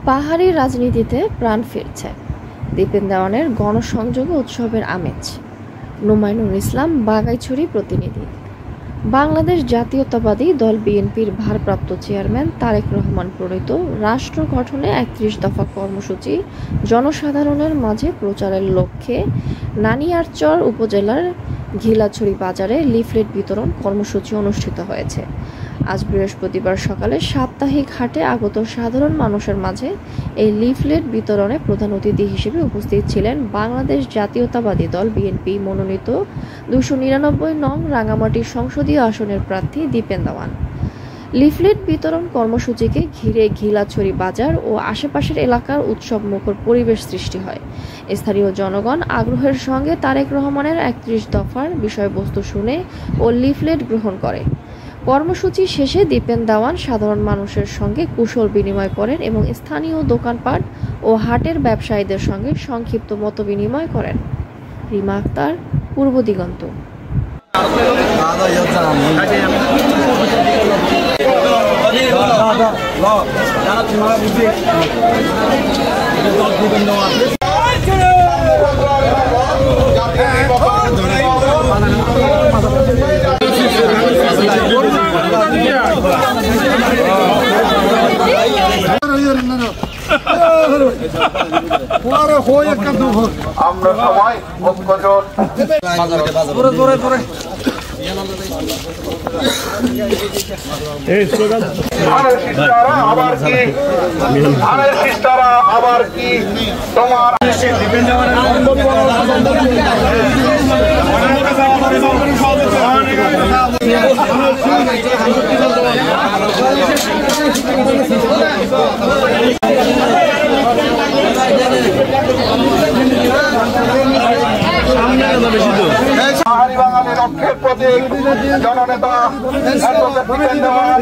পাহাড়ি রাজনীতিতে প্রাণ ফিরছে, দীপেন দেওয়ানের গণসংযোগ উৎসবের আমেজ। নোমাইনুল ইসলাম, বাগাইছড়ি প্রতিনিধি। বাংলাদেশ জাতীয়তাবাদী দল বিএনপির ভারপ্রাপ্ত চেয়ারম্যান তারেক রহমান প্রণীত রাষ্ট্র গঠনে ৩১ দফা কর্মসূচি জনসাধারণের মাঝে প্রচারের লক্ষ্যে নানিয়ারচর উপজেলার ঘিলাছড়ি বাজারে লিফলেট বিতরণ কর্মসূচি অনুষ্ঠিত হয়েছে। আজ বৃহস্পতিবার সকালে সাপ্তাহিক হাটে আগত সাধারণ মানুষের মাঝে এই লিফলেট বিতরণে প্রধান অতিথি হিসেবে উপস্থিত ছিলেন বাংলাদেশ জাতীয়তাবাদী দল বিএনপি মনোনীত ২৯৯ নং রাঙামাটি সংসদীয় আসনের প্রার্থী দীপেন দেওয়ান। লিফলেট বিতরণ কর্মসূচিকে ঘিরে ঘিলাছড়ি বাজার ও আশেপাশের এলাকার উৎসব মুখর পরিবেশ সৃষ্টি হয়। স্থানীয় জনগণ আগ্রহের সঙ্গে তারেক রহমানের ৩১ দফার বিষয়বস্তু শুনে ও লিফলেট গ্রহণ করে। কর্মসূচি শেষে দীপেন দেওয়ান সাধারণ মানুষের সঙ্গে কুশল বিনিময় করেন এবং স্থানীয় দোকানপাট ও হাটের ব্যবসায়ীদের সঙ্গে সংক্ষিপ্ত মতবিনিময় করেন। রিমা আক্তার, পূর্ব দিগন্ত। আমরা সবাই ঐক্যজোট আবার কি তোমার পাহাড়ি বাঙালির রক্ষের প্রতীক জননেতা দীপেন দেওয়ান